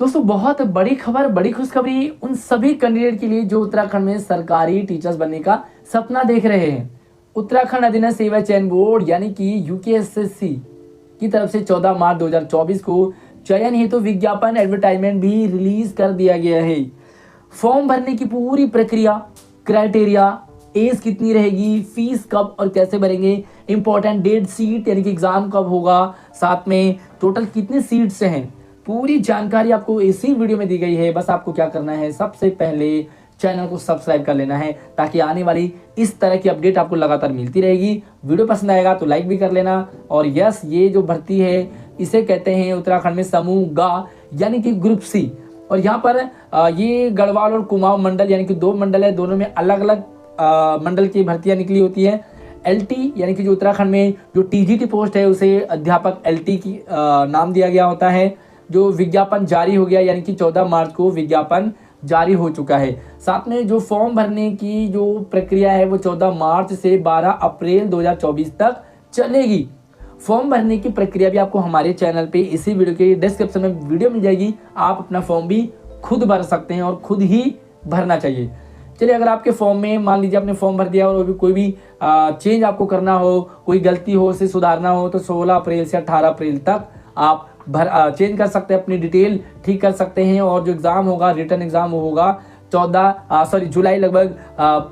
दोस्तों बहुत बड़ी खबर, बड़ी खुशखबरी उन सभी कैंडिडेट के लिए जो उत्तराखंड में सरकारी टीचर्स बनने का सपना देख रहे हैं। उत्तराखंड अधीनस्थ सेवा चयन बोर्ड यानी कि यूकेएसएससी की तरफ से 14 मार्च 2024 को चयन हेतु विज्ञापन एडवर्टाइजमेंट भी रिलीज कर दिया गया है। फॉर्म भरने की पूरी प्रक्रिया, क्राइटेरिया, एज कितनी रहेगी, फीस कब और कैसे भरेंगे, इंपॉर्टेंट डेट, सीट यानी कि एग्जाम कब होगा, साथ में टोटल कितने सीट्स हैं, पूरी जानकारी आपको इसी वीडियो में दी गई है। बस आपको क्या करना है, सबसे पहले चैनल को सब्सक्राइब कर लेना है ताकि आने वाली इस तरह की अपडेट आपको लगातार मिलती रहेगी। वीडियो पसंद आएगा तो लाइक भी कर लेना। और यस, ये जो भर्ती है इसे कहते हैं उत्तराखंड में समूह गा यानी कि ग्रुप सी। और यहाँ पर ये गढ़वाल और कुमाऊं मंडल यानी कि 2 मंडल है, दोनों में अलग अलग मंडल की भर्तियां निकली होती है। एलटी यानी कि जो उत्तराखंड में जो टीजीटी पोस्ट है उसे अध्यापक एलटी की नाम दिया गया होता है। जो विज्ञापन जारी हो गया यानी कि 14 मार्च को विज्ञापन जारी हो चुका है। साथ में जो फॉर्म भरने की जो प्रक्रिया है वो 14 मार्च से 12 अप्रैल 2024 तक चलेगी। फॉर्म भरने की प्रक्रिया भी आपको हमारे चैनल पे इसी वीडियो के डिस्क्रिप्शन में वीडियो मिल जाएगी। आप अपना फॉर्म भी खुद भर सकते हैं और खुद ही भरना चाहिए। चलिए, अगर आपके फॉर्म में मान लीजिए आपने फॉर्म भर दिया और कोई भी चेंज आपको करना हो, कोई गलती हो, उसे सुधारना हो तो 16 अप्रैल से 18 अप्रैल तक आप चेंज कर सकते हैं, अपनी डिटेल ठीक कर सकते हैं। और जो एग्ज़ाम होगा, रिटर्न एग्ज़ाम होगा जुलाई, लगभग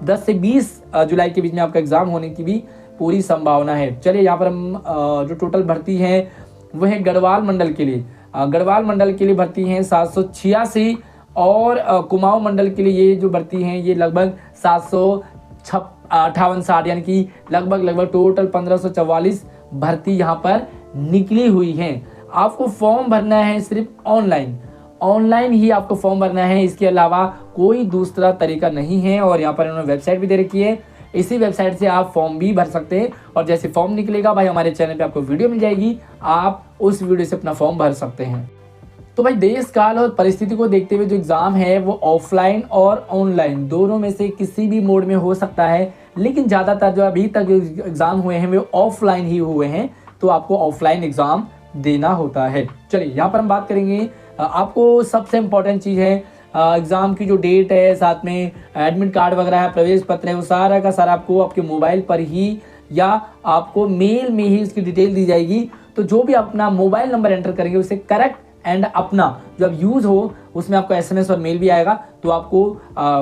10 से 20 जुलाई के बीच में आपका एग्ज़ाम होने की भी पूरी संभावना है। चलिए, यहाँ पर हम जो टोटल भर्ती है वो है गढ़वाल मंडल के लिए। गढ़वाल मंडल के लिए भर्ती है 786 और कुमाऊं मंडल के लिए ये जो भर्ती हैं ये लगभग 758-60 यानी कि लगभग टोटल 1544 भर्ती यहाँ पर निकली हुई हैं। आपको फॉर्म भरना है सिर्फ ऑनलाइन ही आपको फॉर्म भरना है, इसके अलावा कोई दूसरा तरीका नहीं है। और यहाँ पर इन्होंने वेबसाइट भी दे रखी है, इसी वेबसाइट से आप फॉर्म भी भर सकते हैं। और जैसे फॉर्म निकलेगा भाई हमारे चैनल पे आपको वीडियो मिल जाएगी, आप उस वीडियो से अपना फॉर्म भर सकते हैं। तो भाई देश काल और परिस्थिति को देखते हुए जो एग्ज़ाम है वो ऑफलाइन और ऑनलाइन दोनों में से किसी भी मोड में हो सकता है, लेकिन ज़्यादातर जो अभी तक एग्ज़ाम हुए हैं वो ऑफलाइन ही हुए हैं, तो आपको ऑफलाइन एग्ज़ाम देना होता है। चलिए, यहाँ पर हम बात करेंगे, आपको सबसे इम्पोर्टेंट चीज़ है एग्ज़ाम की जो डेट है, साथ में एडमिट कार्ड वगैरह है, प्रवेश पत्र है, वो सारा का सारा आपको आपके मोबाइल पर ही या आपको मेल में ही उसकी डिटेल दी जाएगी। तो जो भी अपना मोबाइल नंबर एंटर करेंगे उसे करेक्ट एंड अपना जब यूज़ हो उसमें आपको एसएमएस और मेल भी आएगा, तो आपको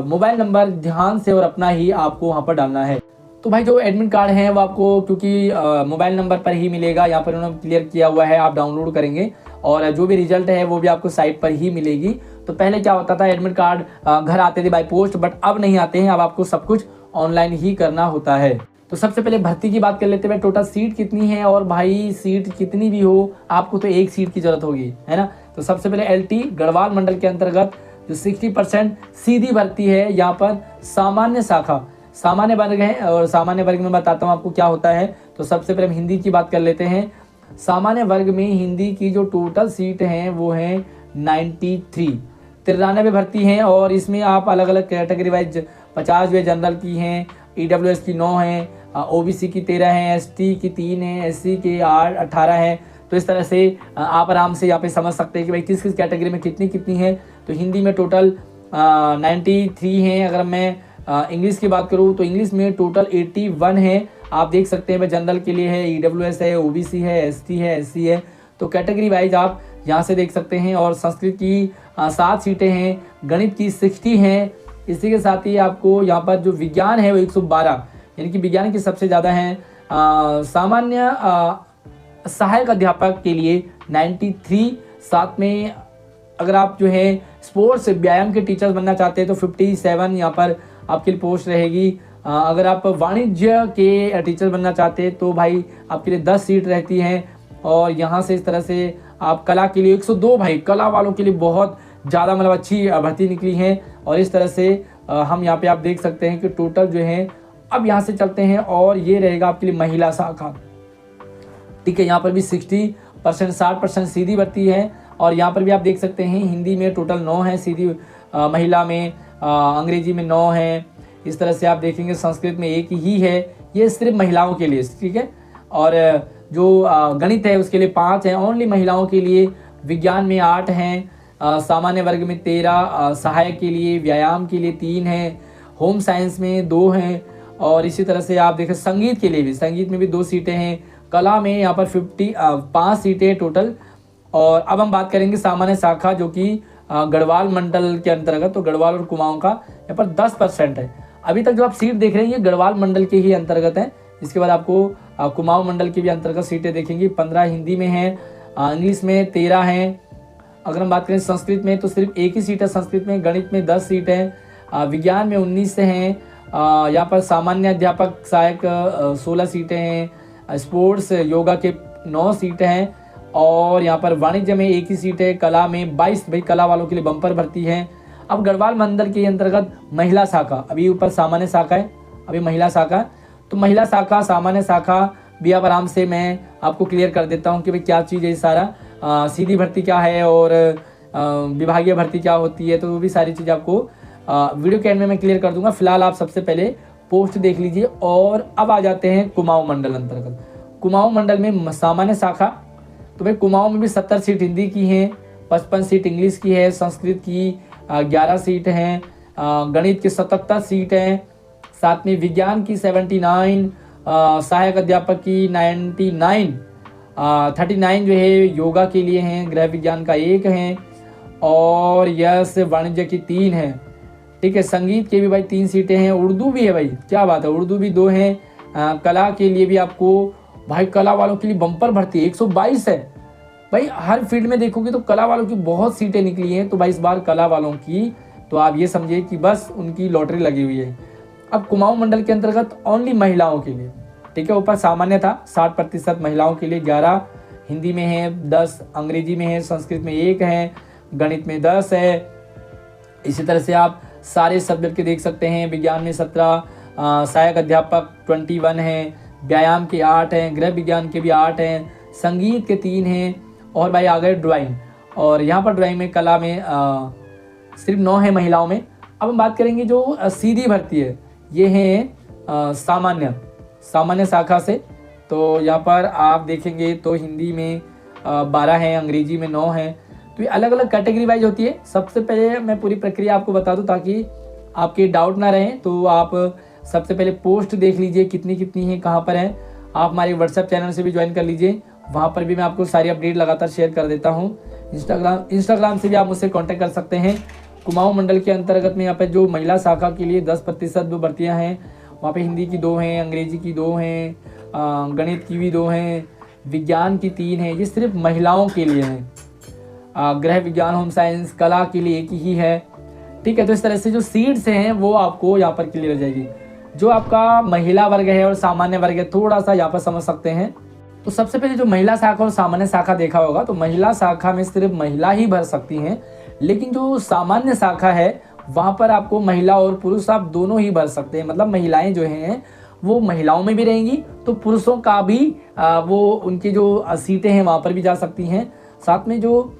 मोबाइल नंबर ध्यान से और अपना ही आपको वहाँ पर डालना है। तो भाई जो एडमिट कार्ड है वो आपको क्योंकि मोबाइल नंबर पर ही मिलेगा, यहाँ पर उन्होंने क्लियर किया हुआ है, आप डाउनलोड करेंगे और जो भी रिजल्ट है वो भी आपको साइट पर ही मिलेगी। तो पहले क्या होता था, एडमिट कार्ड घर आते थे बाय पोस्ट, बट अब नहीं आते हैं, अब आपको सब कुछ ऑनलाइन ही करना होता है। तो सबसे पहले भर्ती की बात कर लेते हैं, टोटल सीट कितनी है। और भाई सीट कितनी भी हो आपको तो एक सीट की जरूरत होगी, है ना। तो सबसे पहले एलटी गढ़वाल मंडल के अंतर्गत जो 60% सीधी भर्ती है, यहाँ पर सामान्य शाखा, सामान्य वर्ग है। और सामान्य वर्ग में बताता हूँ आपको क्या होता है। तो सबसे पहले हम हिंदी की बात कर लेते हैं। सामान्य वर्ग में हिंदी की जो टोटल सीट हैं वो है 93 भर्ती हैं। और इसमें आप अलग अलग कैटेगरी वाइज 50 वे जनरल की हैं, ईडब्ल्यूएस की 9 हैं, ओबीसी की 13 हैं, एसटी की 3 हैं, एससी के 18 हैं। तो इस तरह से आप आराम से यहाँ पे समझ सकते हैं कि भाई किस किस कैटेगरी में कितनी कितनी है। तो हिंदी में टोटल 93 हैं। अगर मैं इंग्लिश की बात करूँ तो इंग्लिश में टोटल 81 है। आप देख सकते हैं भाई जनरल के लिए है, ईडब्ल्यूएस है, ओबीसी है, एसटी है, एससी है। तो कैटेगरी वाइज आप यहाँ से देख सकते हैं। और संस्कृत की 7 सीटें हैं, गणित की 60 हैं। इसी के साथ ही आपको यहाँ पर जो विज्ञान है वो 112 यानी कि विज्ञान की सबसे ज़्यादा हैं। सामान्य सहायक अध्यापक के लिए 93। साथ में अगर आप जो है स्पोर्ट्स व्यायाम के टीचर्स बनना चाहते हैं तो 57 यहाँ पर आपके लिए पोस्ट रहेगी। अगर आप वाणिज्य के टीचर बनना चाहते हैं तो भाई आपके लिए 10 सीट रहती हैं। और यहाँ से इस तरह से आप कला के लिए 102, भाई कला वालों के लिए बहुत ज़्यादा मतलब अच्छी भर्ती निकली है। और इस तरह से हम यहाँ पे आप देख सकते हैं कि टोटल जो है, अब यहाँ से चलते हैं और ये रहेगा आपके लिए महिला शाखा, ठीक है। यहाँ पर भी 60% सीधी भर्ती है। और यहाँ पर भी आप देख सकते हैं हिंदी में टोटल 9 है सीधी, महिला में अंग्रेजी में 9 है। इस तरह से आप देखेंगे संस्कृत में 1 ही है, ये सिर्फ महिलाओं के लिए, ठीक है। और जो गणित है उसके लिए 5 हैं ओनली महिलाओं के लिए। विज्ञान में 8 हैं। सामान्य वर्ग में 13, सहायक के लिए, व्यायाम के लिए 3 हैं, होम साइंस में 2 हैं, और इसी तरह से आप देखें संगीत के लिए भी, संगीत में भी 2 सीटें हैं, कला में यहाँ पर 5 सीटें टोटल। और अब हम बात करेंगे सामान्य शाखा जो कि गढ़वाल मंडल के अंतर्गत, तो गढ़वाल और कुमाऊं का यहाँ पर 10% है। अभी तक जो आप सीट देख रहे हैं ये गढ़वाल मंडल के ही अंतर्गत है। इसके बाद आपको कुमाऊं मंडल के भी अंतर्गत सीटें देखेंगी। 15 हिंदी में हैं, इंग्लिश में 13 हैं। अगर हम बात करें संस्कृत में तो सिर्फ 1 ही सीट है संस्कृत में। गणित में 10 सीट हैं, विज्ञान में 19 से हैं, यहाँ पर सामान्य अध्यापक सहायक 16 सीटें हैं, स्पोर्ट्स योगा के 9 सीटें हैं, और यहाँ पर वाणिज्य में 1 ही सीट है, कला में 22, भाई कला वालों के लिए बम्पर भर्ती है। अब गढ़वाल मंडल के अंतर्गत महिला शाखा, अभी ऊपर सामान्य शाखा है, अभी महिला शाखा, तो महिला शाखा सामान्य शाखा भी अब आराम से मैं आपको क्लियर कर देता हूँ कि भाई क्या चीज़ है सारा, सीधी भर्ती क्या है और विभागीय भर्ती क्या होती है, तो वो भी सारी चीज़ आपको वीडियो के एंड में मैं क्लियर कर दूंगा। फिलहाल आप सबसे पहले पोस्ट देख लीजिए। और अब आ जाते हैं कुमाऊं मंडल अंतर्गत। कुमाऊं मंडल में सामान्य शाखा, तो भाई कुमाऊं में भी 70 सीट हिंदी की हैं, 55 सीट इंग्लिश की है, संस्कृत की 11 सीट हैं, गणित की 77 सीट हैं, साथ में विज्ञान की 79, सहायक अध्यापक की 99, 39 जो है योगा के लिए हैं, गृह विज्ञान का 1 है, और यस वाणिज्य की 3 है। ठीक है, संगीत के भी भाई 3 सीटें हैं, उर्दू भी है भाई, क्या बात है, उर्दू भी 2 हैं, कला के लिए भी आपको भाई कला वालों के लिए बम्पर भर्ती 122 है। भाई हर फील्ड में देखोगे तो कला वालों की बहुत सीटें निकली हैं, तो भाई इस बार कला वालों की तो आप ये समझिए कि बस उनकी लॉटरी लगी हुई है। अब कुमाऊं मंडल के अंतर्गत ओनली महिलाओं के लिए, ठीक है, ऊपर सामान्य था 60% महिलाओं के लिए, 11 हिंदी में है, 10 अंग्रेजी में है, संस्कृत में 1 है, गणित में 10 है। इसी तरह से आप सारे सब्जेक्ट के देख सकते हैं। विज्ञान में 17, सहायक अध्यापक 21 हैं, व्यायाम के 8 हैं, गृह विज्ञान के भी 8 हैं, संगीत के 3 हैं, और भाई आ गए ड्राइंग, और यहाँ पर ड्राइंग में कला में सिर्फ 9 है महिलाओं में। अब हम बात करेंगे जो सीधी भर्ती है, ये है सामान्य शाखा से, तो यहाँ पर आप देखेंगे तो हिंदी में 12 हैं, अंग्रेजी में 9 हैं, तो ये अलग अलग कैटेगरी वाइज होती है। सबसे पहले मैं पूरी प्रक्रिया आपको बता दूं ताकि आपके डाउट ना रहें, तो आप सबसे पहले पोस्ट देख लीजिए कितनी है, कहाँ पर है। आप हमारे व्हाट्सएप चैनल से भी ज्वाइन कर लीजिए, वहाँ पर भी मैं आपको सारी अपडेट लगातार शेयर कर देता हूँ। इंस्टाग्राम से भी आप मुझसे कॉन्टैक्ट कर सकते हैं। कुमाऊं मंडल के अंतर्गत में यहाँ पर जो महिला शाखा के लिए 10% जो भर्तियाँ हैं, वहाँ पे हिंदी की 2 हैं, अंग्रेजी की 2 हैं, गणित की भी 2 हैं, विज्ञान की 3 हैं, ये सिर्फ महिलाओं के लिए हैं। गृह विज्ञान, होम साइंस, कला के लिए 1 ही है। ठीक है, तो इस तरह से जो सीट्स हैं वो आपको यहाँ पर क्लियर हो जाएगी। जो आपका महिला वर्ग है और सामान्य वर्ग है, थोड़ा सा यहाँ पर समझ सकते हैं। तो सबसे पहले जो महिला शाखा और सामान्य शाखा देखा होगा, तो महिला शाखा में सिर्फ महिला ही भर सकती हैं, लेकिन जो सामान्य शाखा है वहाँ पर आपको महिला और पुरुष आप दोनों ही भर सकते हैं। मतलब महिलाएं जो हैं वो महिलाओं में भी रहेंगी, तो पुरुषों का भी वो उनकी जो सीटें हैं वहाँ पर भी जा सकती हैं। साथ में जो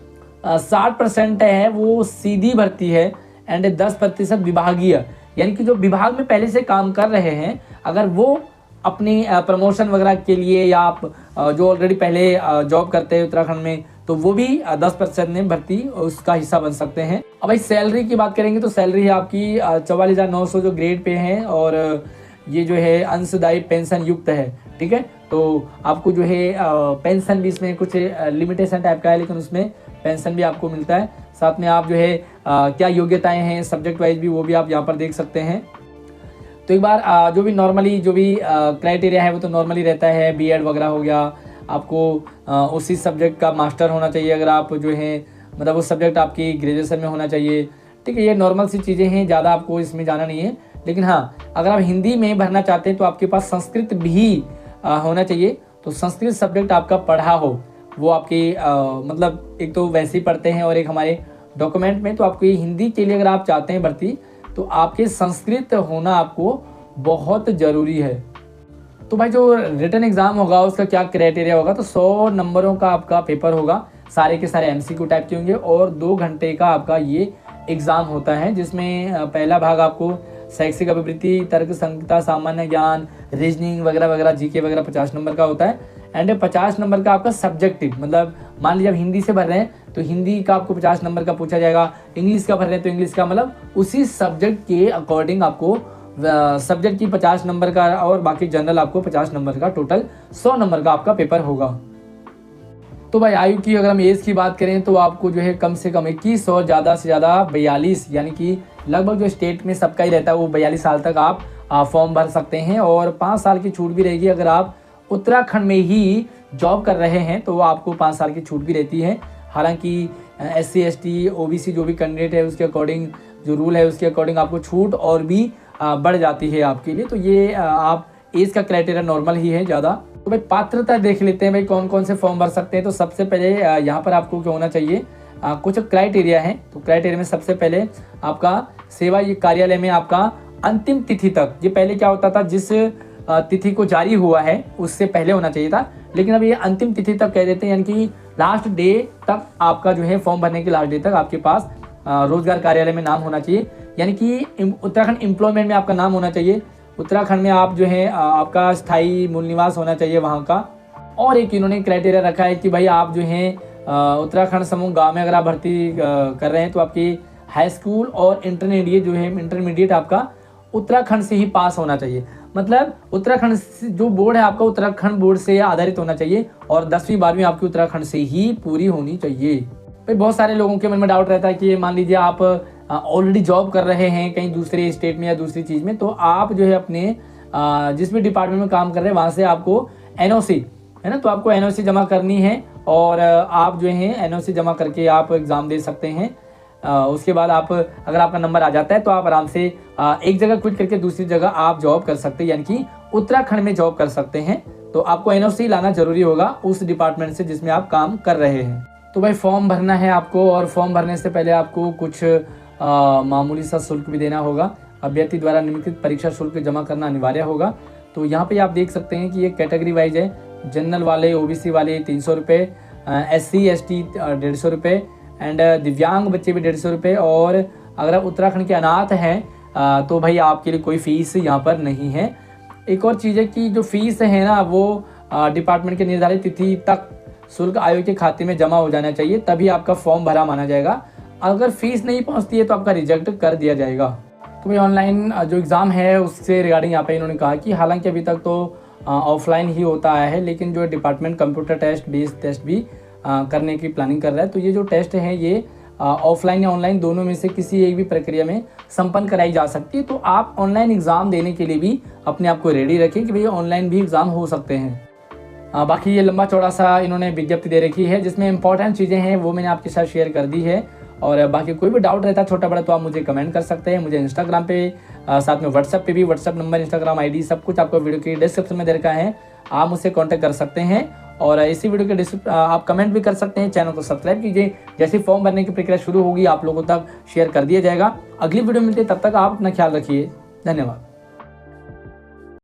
60% है वो सीधी भर्ती है, एंड 10% विभागीय, यानी कि जो विभाग में पहले से काम कर रहे हैं, अगर वो अपनी प्रमोशन वगैरह के लिए, या आप जो ऑलरेडी पहले जॉब करते हैं उत्तराखंड में, तो वो भी 10% में भर्ती उसका हिस्सा बन सकते हैं। अब भाई सैलरी की बात करेंगे तो सैलरी है आपकी 44,900 जो ग्रेड पे है, और ये जो है अंशदायी पेंशन युक्त है। ठीक है, तो आपको जो है पेंशन भी इसमें कुछ लिमिटेशन टाइप का है, लेकिन उसमें पेंशन भी आपको मिलता है। साथ में आप जो है क्या योग्यताएं हैं सब्जेक्ट वाइज भी, वो भी आप यहाँ पर देख सकते हैं। तो एक बार जो भी नॉर्मली जो भी क्राइटेरिया है वो तो नॉर्मली रहता है, बीएड वगैरह हो गया, आपको उसी सब्जेक्ट का मास्टर होना चाहिए, अगर आप जो है मतलब उस सब्जेक्ट आपकी ग्रेजुएशन में होना चाहिए। ठीक है, ये नॉर्मल सी चीज़ें हैं, ज़्यादा आपको इसमें जाना नहीं है। लेकिन हाँ, अगर आप हिंदी में भरना चाहते हैं तो आपके पास संस्कृत भी होना चाहिए। तो संस्कृत सब्जेक्ट आपका पढ़ा हो, वो आपकी मतलब एक तो वैसे ही पढ़ते हैं, और एक हमारे डॉक्यूमेंट में, तो आपको ये हिंदी के लिए अगर आप चाहते हैं भर्ती, तो आपके संस्कृत होना आपको बहुत ज़रूरी है। तो भाई जो रिटन एग्ज़ाम होगा उसका क्या क्राइटेरिया होगा, तो 100 नंबरों का आपका पेपर होगा, सारे के सारे एमसीक्यू टाइप के होंगे, और 2 घंटे का आपका ये एग्ज़ाम होता है, जिसमें पहला भाग आपको शैक्षिक अभिवृत्ति, तर्क संहिता, सामान्य ज्ञान, रीजनिंग वगैरह वगैरह, जीके वगैरह 50 नंबर का होता है, एंड 50 नंबर का आपका सब्जेक्टिव, मतलब मान लीजिए आप हिंदी से भर रहे हैं तो हिंदी का आपको 50 नंबर का पूछा जाएगा, इंग्लिश का भर रहे हैं तो इंग्लिश का, मतलब उसी सब्जेक्ट के अकॉर्डिंग आपको सब्जेक्ट की 50 नंबर का और बाकी जनरल आपको 50 नंबर का, टोटल 100 नंबर का आपका पेपर होगा। तो भाई आयु की अगर हम एज की बात करें तो आपको जो है कम से कम 21 और ज़्यादा से ज़्यादा 42, यानी कि लगभग जो स्टेट में सबका ही रहता है वो 42 साल तक आप फॉर्म भर सकते हैं। और 5 साल की छूट भी रहेगी, अगर आप उत्तराखंड में ही जॉब कर रहे हैं तो आपको 5 साल की छूट भी रहती है। हालांकि SC ST OBC जो भी कैंडिडेट है उसके अकॉर्डिंग जो रूल है उसके अकॉर्डिंग आपको छूट और भी बढ़ जाती है आपके लिए। तो ये आप एज का क्राइटेरिया नॉर्मल ही है ज़्यादा। तो भाई पात्रता देख लेते हैं भाई कौन कौन से फॉर्म भर सकते हैं। तो सबसे पहले यहाँ पर आपको क्या होना चाहिए, कुछ क्राइटेरिया है। तो क्राइटेरिया में सबसे पहले आपका सेवा ये कार्यालय में आपका अंतिम तिथि तक, ये पहले क्या होता था जिस तिथि को जारी हुआ है उससे पहले होना चाहिए था, लेकिन अब ये अंतिम तिथि तक कह देते हैं, यानी कि लास्ट डे तक आपका जो है फॉर्म भरने के लास्ट डे तक आपके पास रोजगार कार्यालय में नाम होना चाहिए, यानी कि उत्तराखंड एम्प्लॉयमेंट में आपका नाम होना चाहिए। उत्तराखंड में आप जो है आपका स्थायी मूल निवास होना चाहिए वहाँ का। और एक इन्होंने क्राइटेरिया रखा है कि भाई आप जो है उत्तराखंड समूह गाँव में अगर आप भर्ती कर रहे हैं तो आपकी हाई स्कूल और इंटरमीडिएट आपका उत्तराखंड से ही पास होना चाहिए। मतलब उत्तराखंड जो बोर्ड है आपका उत्तराखंड बोर्ड से आधारित होना चाहिए और 10वीं 12वीं आपकी उत्तराखंड से ही पूरी होनी चाहिए। भाई बहुत सारे लोगों के मन में डाउट रहता है कि मान लीजिए आप ऑलरेडी जॉब कर रहे हैं कहीं दूसरे स्टेट में या दूसरी चीज़ में, तो आप जो है अपने जिस भी डिपार्टमेंट में काम कर रहे हैं वहाँ से आपको NOC है ना, तो आपको NOC जमा करनी है और आप जो है NOC जमा करके आप एग्ज़ाम दे सकते हैं। उसके बाद आप अगर आपका नंबर आ जाता है तो आप आराम से एक जगह क्विट करके दूसरी जगह आप जॉब कर सकते हैं, यानी कि उत्तराखंड में जॉब कर सकते हैं। तो आपको NOC लाना जरूरी होगा उस डिपार्टमेंट से जिसमें आप काम कर रहे हैं। तो भाई फॉर्म भरना है आपको और फॉर्म भरने से पहले आपको कुछ मामूली सा शुल्क भी देना होगा। अभ्यर्थी द्वारा निम्नलिखित परीक्षा शुल्क जमा करना अनिवार्य होगा। तो यहाँ पे आप देख सकते हैं कि ये कैटेगरी वाइज है, जनरल वाले OBC वाले 300 रुपये, SC ST 150 रुपये एंड दिव्यांग बच्चे भी 150 रुपये। और अगर आप उत्तराखंड के अनाथ हैं तो भाई आपके लिए कोई फीस यहाँ पर नहीं है। एक और चीज़ है कि जो फीस है ना वो डिपार्टमेंट के निर्धारित तिथि तक शुल्क आयोग के खाते में जमा हो जाना चाहिए, तभी आपका फॉर्म भरा माना जाएगा। अगर फीस नहीं पहुँचती है तो आपका रिजेक्ट कर दिया जाएगा। तो भाई ऑनलाइन जो एग्ज़ाम है उससे रिगार्डिंग यहाँ पे इन्होंने कहा कि हालांकि अभी तक तो ऑफलाइन ही होता आया है, लेकिन जो department computer test based test भी करने की प्लानिंग कर रहा है। तो ये जो टेस्ट है ये ऑफलाइन या ऑनलाइन दोनों में से किसी एक भी प्रक्रिया में संपन्न कराई जा सकती है। तो आप ऑनलाइन एग्ज़ाम देने के लिए भी अपने आप को रेडी रखें कि भाई ऑनलाइन भी एग्ज़ाम हो सकते हैं। बाकी ये लंबा चौड़ा सा इन्होंने विज्ञप्ति दे रखी है जिसमें इंपॉर्टेंट चीज़ें हैं वो मैंने आपके साथ शेयर कर दी है। और बाकी कोई भी डाउट रहता है छोटा बड़ा तो आप मुझे कमेंट कर सकते हैं। मुझे इंस्टाग्राम पे साथ में व्हाट्सएप पे भी, व्हाट्सएप नंबर, इंस्टाग्राम ID सब कुछ आपको वीडियो की डिस्क्रिप्शन में दे रखा है, आप मुझसे कांटेक्ट कर सकते हैं। और इसी वीडियो के आप कमेंट भी कर सकते हैं। चैनल को सब्सक्राइब कीजिए, जैसे फॉर्म भरने की प्रक्रिया शुरू होगी आप लोगों तक शेयर कर दिया जाएगा। अगली वीडियो मिलती है, तब तक आप अपना ख्याल रखिए। धन्यवाद।